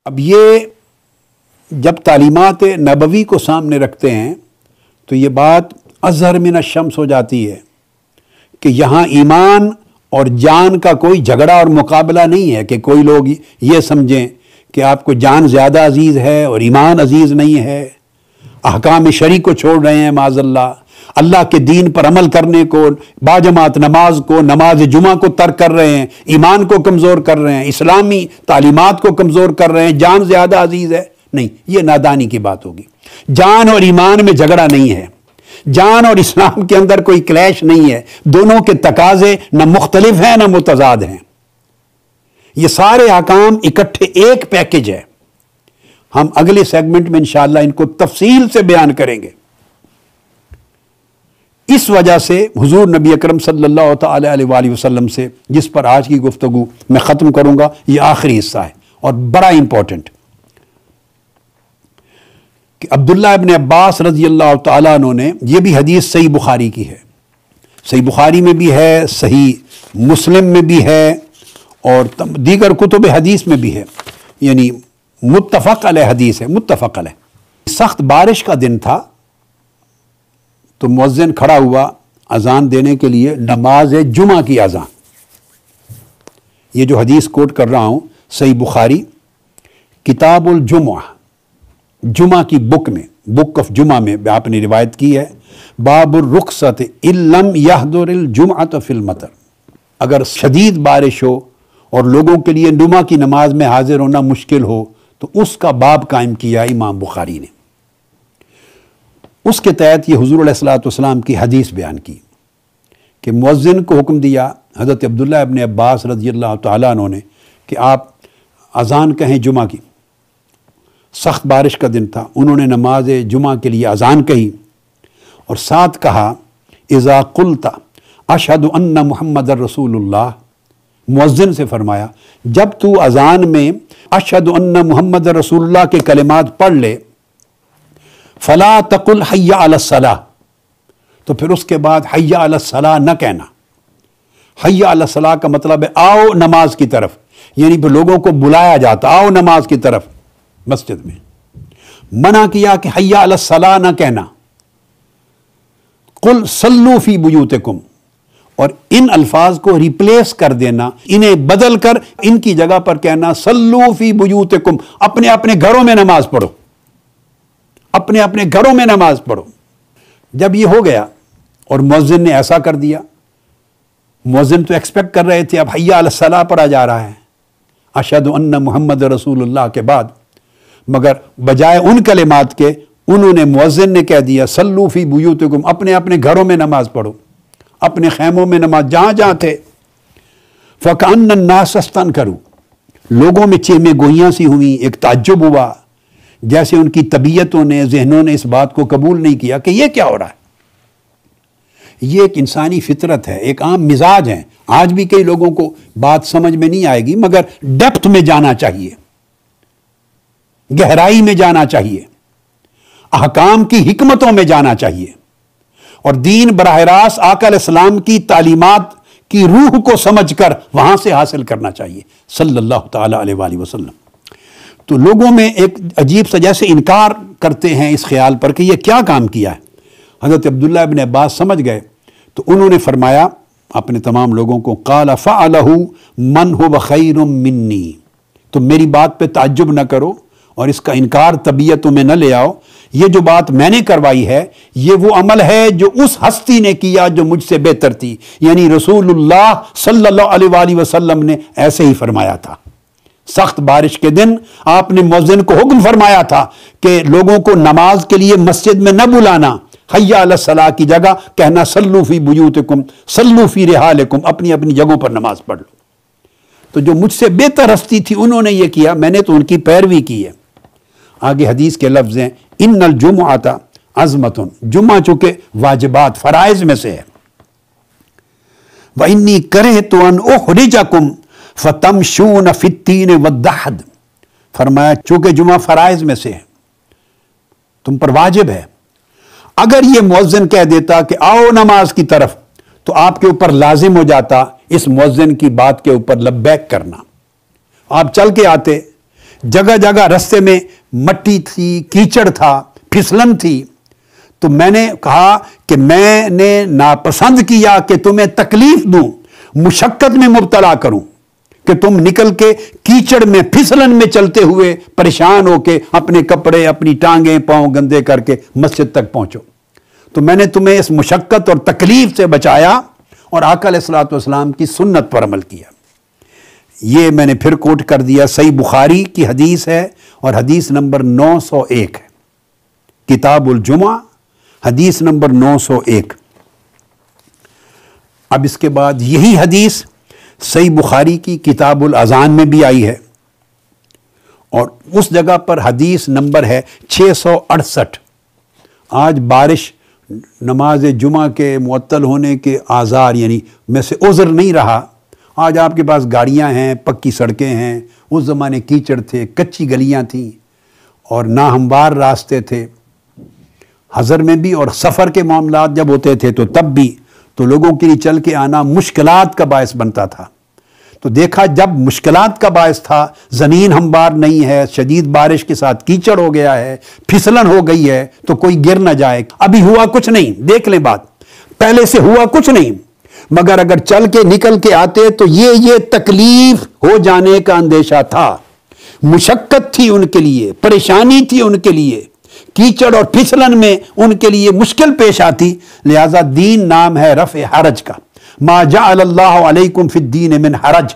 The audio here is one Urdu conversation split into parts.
اب یہ جب تعلیمات نبوی کو سامنے رکھتے ہیں تو یہ بات اظہر من الشمس ہو جاتی ہے کہ یہاں ایمان اور جان کا کوئی جھگڑا اور مقابلہ نہیں ہے کہ کوئی لوگ یہ سمجھیں کہ آپ کو جان زیادہ عزیز ہے اور ایمان عزیز نہیں ہے، احکام شرعی کو چھوڑ رہے ہیں معاذ اللہ کے دین پر عمل کرنے کو، باجماعت نماز کو، نماز جمعہ کو ترک کر رہے ہیں، ایمان کو کمزور کر رہے ہیں، اسلامی تعلیمات کو کمزور کر رہے ہیں، جان زیادہ عزیز ہے۔ نہیں، یہ نادانی کی بات ہوگی۔ جان اور ایمان میں جھگڑا نہیں ہے، جان اور اسلام کے اندر کوئی کلیش نہیں ہے، دونوں کے تقاضے نہ مختلف ہیں نہ متضاد ہیں، یہ سارے احکام اکٹھے ایک پیکج ہے۔ ہم اگلے سیگمنٹ میں انشاءاللہ ان کو تفصیل سے بیان کریں گے۔ اس وجہ سے حضور نبی اکرم صلی اللہ تعالی علیہ وآلہ وسلم سے، جس پر آج کی گفتگو میں ختم کروں گا، یہ آخری حصہ ہے اور بڑا امپورٹنٹ، کہ عبداللہ ابن عباس رضی اللہ تعالیٰ عنہ نے، یہ بھی حدیث صحیح بخاری کی ہے، صحیح بخاری میں بھی ہے، صحیح مسلم میں بھی ہے اور دیگر کتب حدیث میں بھی ہے، یعنی متفق علیہ حدیث ہے، متفق علیہ۔ سخت بارش کا دن تھا تو مؤذن کھڑا ہوا اذان دینے کے لیے، نماز جمعہ کی اذان۔ یہ جو حدیث کوٹ کر رہا ہوں صحیح بخاری کتاب الجمعہ، جمعہ کی بک میں، بک آف جمعہ میں آپ نے روایت کی ہے، باب الرخصت ان لم یحضر الجمعۃ فی المطر، اگر شدید بارش ہو اور لوگوں کے لیے جمعہ کی نماز میں حاضر ہونا مشکل ہو تو اس کا باب قائم کیا امام بخاری نے۔ اس کے تحت یہ حضور علیہ الصلوۃ والسلام کی حدیث بیان کی کہ مؤذن کو حکم دیا حضرت عبداللہ ابن عباس رضی اللہ تعالیٰ عنہ نے کہ آپ اذان کہیں جمعہ کی۔ سخت بارش کا دن تھا، انہوں نے نماز جمعہ کے لیے اذان کہی اور ساتھ کہا اذا قلت اشہد ان محمد رسول اللہ، مؤذن سے فرمایا جب تو اذان میں اشہد ان محمد رسول اللہ کے کلمات پڑھ لے، فلا تقل حی علی الصلاۃ، تو پھر اس کے بعد حی علی الصلاۃ نہ کہنا۔ حی علی الصلاۃ کا مطلب ہے آؤ نماز کی طرف، یعنی پھر لوگوں کو بلایا جاتا آؤ نماز کی طرف مسجد میں۔ منع کیا کہ حی علی الصلاۃ نہ کہنا، قل صلوا فی بیوتکم، اور ان الفاظ کو ریپلیس کر دینا، انہیں بدل کر ان کی جگہ پر کہنا صلوا فی بیوتکم، اپنے اپنے گھروں میں نماز پڑھو، اپنے اپنے گھروں میں نماز پڑھو۔ جب یہ ہو گیا اور مؤذن نے ایسا کر دیا، مؤذن تو ایکسپیکٹ کر رہے تھے اب حی علی الصلاۃ پڑھا جا رہا ہے اشہد ان محمد رسول اللہ کے بعد، مگر بجائے ان کلمات کے انہوں نے، مؤذن نے کہہ دیا صلوا فی بیوتکم، اپنے اپنے گھروں میں نماز پڑھو، اپنے خیموں میں نماز، جہاں جہاں تھے۔ فَكَأَنَّ النَّاسَ اسْتَنْكَرُوا، لوگوں میں چیمیں گوئیاں سی ہوئیں، ایک تعجب ہوا، جیسے ان کی طبیعتوں نے، ذہنوں نے اس بات کو قبول نہیں کیا کہ یہ کیا ہو رہا ہے۔ یہ ایک انسانی فطرت ہے، ایک عام مزاج ہے، آج بھی کئی لوگوں کو بات سمجھ میں نہیں آئے گی، مگر ڈیپتھ میں جانا چاہیے، گہرائی میں جانا چاہیے، احکام کی حکمتوں میں جانا چاہیے، اور دین براہ راست آقا علیہ السلام کی تعلیمات کی روح کو سمجھ کر وہاں سے حاصل کرنا چاہیے صلی اللہ تعالی علیہ وآلہ وسلم۔ تو لوگوں میں ایک عجیب سا جیسے انکار کرتے ہیں اس خیال پر کہ یہ کیا کام کیا ہے۔ حضرت عبداللہ ابن عباس سمجھ گئے تو انہوں نے فرمایا اپنے تمام لوگوں کو، قال فعلہ من هو خیر منی، تم میری بات پہ تعجب نہ کرو اور اس کا انکار طبیعتوں میں نہ لے آؤ، یہ جو بات میں نے کروائی ہے یہ وہ عمل ہے جو اس ہستی نے کیا جو مجھ سے بہتر تھی، یعنی رسول اللہ صلی اللہ علیہ وآلہ وسلم نے ایسے ہی فرمایا تھا۔ سخت بارش کے دن آپ نے مؤذن کو حکم فرمایا تھا کہ لوگوں کو نماز کے لیے مسجد میں نہ بلانا، حی علی الصلاۃ کی جگہ کہنا صلوا فی بیوتکم صلوا فی رحالکم، اپنی اپنی جگہوں پر نماز پڑھ لو۔ تو جو مجھ سے بہتر ہستی تھی انہوں نے یہ کیا، میں نے تو ان کی پیروی کی ہے۔ آگے حدیث کے لفظ ہیں ان الجمعۃ عظمۃ، جمعہ چونکہ واجبات فرائض میں سے ہے، وانی کرہت ان اخرجکم فتمشون فی التین والدحد، فرمایا چونکہ جمعہ فرائض میں سے ہے، تم پر واجب ہے۔ اگر یہ مؤذن کہہ دیتا کہ آؤ نماز کی طرف تو آپ کے اوپر لازم ہو جاتا اس مؤذن کی بات کے اوپر لبیک کرنا، آپ چل کے آتے، جگہ جگہ رستے میں مٹی تھی، کیچڑ تھا، پھسلن تھی، تو میں نے کہا کہ میں نے ناپسند کیا کہ تمہیں تکلیف دوں، مشقت میں مبتلا کروں، کہ تم نکل کے کیچڑ میں پھسلن میں چلتے ہوئے پریشان ہو کے اپنے کپڑے، اپنی ٹانگیں پاؤں گندے کر کے مسجد تک پہنچو۔ تو میں نے تمہیں اس مشقت اور تکلیف سے بچایا اور آقا علیہ الصلوۃ والسلام کی سنت پر عمل کیا۔ یہ میں نے پھر کوٹ کر دیا، صحیح بخاری کی حدیث ہے اور حدیث نمبر 901 ہے، کتاب الجمعہ حدیث نمبر 901۔ اب اس کے بعد یہی حدیث صحیح بخاری کی کتاب الاذان میں بھی آئی ہے، اور اس جگہ پر حدیث نمبر ہے 668۔ آج بارش نماز جمعہ کے معطل ہونے کے آثار یعنی میں سے عذر نہیں رہا۔ آج آپ کے پاس گاڑیاں ہیں، پکی سڑکیں ہیں، اس زمانے کیچڑ تھے، کچی گلیاں تھیں اور ناہموار راستے تھے، حضر میں بھی، اور سفر کے معاملات جب ہوتے تھے تو تب بھی، تو لوگوں کے لیے چل کے آنا مشکلات کا باعث بنتا تھا۔ تو دیکھا جب مشکلات کا باعث تھا، زمین ہموار نہیں ہے، شدید بارش کے ساتھ کیچڑ ہو گیا ہے، پھسلن ہو گئی ہے، تو کوئی گر نہ جائے۔ ابھی ہوا کچھ نہیں، دیکھ لیں بات، پہلے سے ہوا کچھ نہیں، مگر اگر چل کے نکل کے آتے تو یہ تکلیف ہو جانے کا اندیشہ تھا، مشقت تھی ان کے لیے، پریشانی تھی ان کے لیے، کیچڑ اور پھسلن میں ان کے لیے مشکل پیش آتی۔ لہذا دین نام ہے رفع حرج کا، ما جعل اللہ علیکم فی الدین من حرج،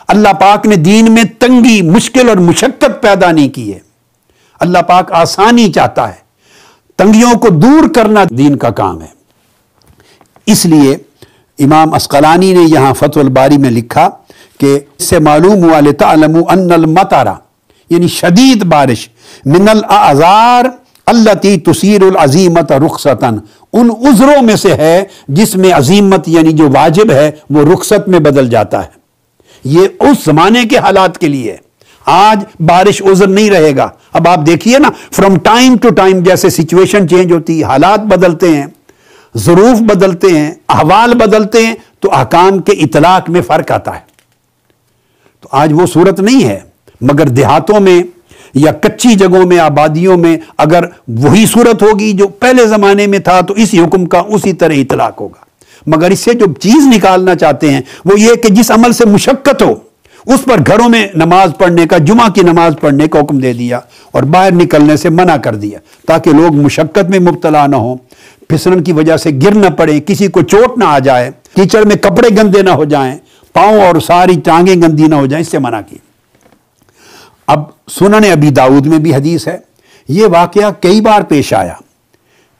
اللہ پاک نے دین میں تنگی، مشکل اور مشقت پیدا نہیں کی ہے، اللہ پاک آسانی چاہتا ہے، تنگیوں کو دور کرنا دین کا کام ہے۔ اس لیے امام عسقلانی نے یہاں فتح الباری میں لکھا کہ اس سے معلوم ہوا لِتَعْلَمُوا أَنَّ الْمَطَرَ، یعنی شدید بارش، من الْأَعْذَارِ الَّتِي تُصِيرُ الْعَزِيمَةَ رُخْصَةً، ان عذروں میں سے ہے جس میں عزیمت یعنی جو واجب ہے وہ رخصت میں بدل جاتا ہے۔ یہ اس زمانے کے حالات کے لیے، آج بارش عذر نہیں رہے گا۔ اب آپ دیکھیے نا، فرام ٹائم ٹو ٹائم جیسے سچویشن چینج ہوتی ہے، حالات بدلتے ہیں، ظروف بدلتے ہیں، احوال بدلتے ہیں، تو احکام کے اطلاق میں فرق آتا ہے۔ تو آج وہ صورت نہیں ہے، مگر دیہاتوں میں یا کچی جگہوں میں، آبادیوں میں اگر وہی صورت ہوگی جو پہلے زمانے میں تھا تو اسی حکم کا اسی طرح اطلاق ہوگا۔ مگر اس سے جو چیز نکالنا چاہتے ہیں وہ یہ کہ جس عمل سے مشقت ہو اس پر گھروں میں نماز پڑھنے کا، جمعہ کی نماز پڑھنے کا حکم دے دیا اور باہر نکلنے سے منع کر دیا، تاکہ لوگ مشقت میں مبتلا نہ ہوں، پھسلن کی وجہ سے گر نہ پڑے، کسی کو چوٹ نہ آ جائے، کیچڑ میں کپڑے گندے نہ ہو جائیں، پاؤں اور ساری ٹانگیں گندی نہ ہو جائیں، اس سے منع کی۔ اب سنن ابی داؤد میں بھی حدیث ہے، یہ واقعہ کئی بار پیش آیا۔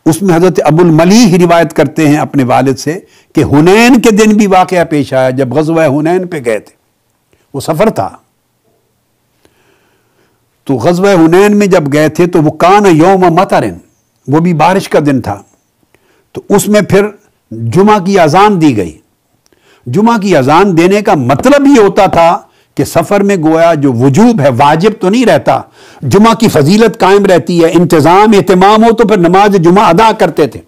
اس میں حضرت ابو الملیح روایت کرتے ہیں اپنے والد سے کہ حنین کے دن بھی واقعہ پیش آیا، جب غزوہ حنین پہ گئے تھے، وہ سفر تھا، تو غزوہ حنین میں جب گئے تھے تو وہ کان یوم مطر، وہ بھی بارش کا دن تھا، تو اس میں پھر جمعہ کی اذان دی گئی۔ جمعہ کی اذان دینے کا مطلب یہ ہوتا تھا کہ سفر میں گویا جو وجوب ہے، واجب تو نہیں رہتا، جمعہ کی فضیلت قائم رہتی ہے، انتظام اہتمام ہو تو پھر نماز جمعہ ادا کرتے تھے۔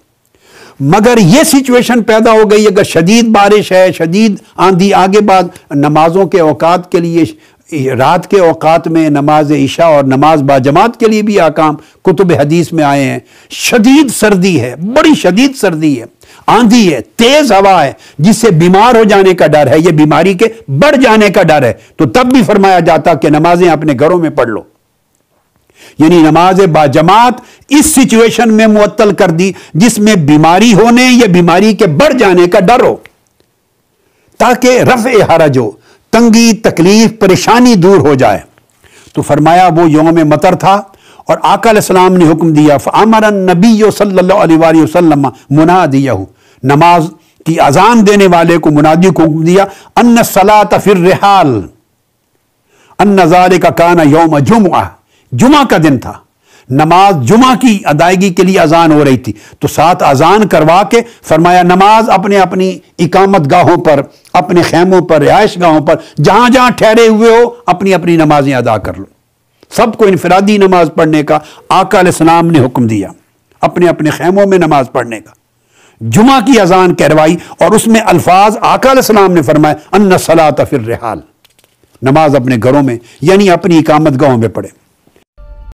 مگر یہ سچویشن پیدا ہو گئی، اگر شدید بارش ہے، شدید آندھی، آگے بعد نمازوں کے اوقات کے لیے رات کے اوقات میں نماز عشاء اور نماز باجماعت کے لیے بھی احکام کتب حدیث میں آئے ہیں۔ شدید سردی ہے، بڑی شدید سردی ہے، آندھی ہے، تیز ہوا ہے، جس سے بیمار ہو جانے کا ڈر ہے، یہ بیماری کے بڑھ جانے کا ڈر ہے، تو تب بھی فرمایا جاتا کہ نمازیں اپنے گھروں میں پڑھ لو، یعنی نماز باجماعت اس سچویشن میں معطل کر دی جس میں بیماری ہونے یا بیماری کے بڑھ جانے کا ڈر ہو، تاکہ رفع حرج ہو، تنگی، تکلیف، پریشانی دور ہو جائے۔ تو فرمایا وہ یوم مطر تھا اور آقا علیہ السلام نے حکم دیا، فَأَمَرَ النَّبِيُّ صلی اللہ علیہ وآلہ وسلم مُنَادِيَهُ، نماز کی اذان دینے والے کو، منادی کو حکم دیا، أَنَّ الصَّلَاةَ فِي الرِّحَالِ، أَنَّ ذَلِكَ كَانَ يَوْمَ جُمْعَةٍ، جمعہ کا دن تھا، نماز جمعہ کی ادائیگی کے لیے اذان ہو رہی تھی، تو ساتھ اذان کروا کے فرمایا نماز اپنے اپنی اقامت گاہوں پر، اپنے خیموں پر، رہائش گاہوں پر، جہاں جہاں ٹھہرے ہوئے ہو اپنی اپنی نمازیں ادا کر لو۔ سب کو انفرادی نماز پڑھنے کا آقا علیہ السلام نے حکم دیا، اپنے اپنے خیموں میں نماز پڑھنے کا۔ جمعہ کی اذان کروائی اور اس میں الفاظ آقا علیہ السلام نے فرمایا ان الصلاۃ فی الرحال، نماز اپنے گھروں میں یعنی اپنی اقامت گاہوں میں پڑھیں۔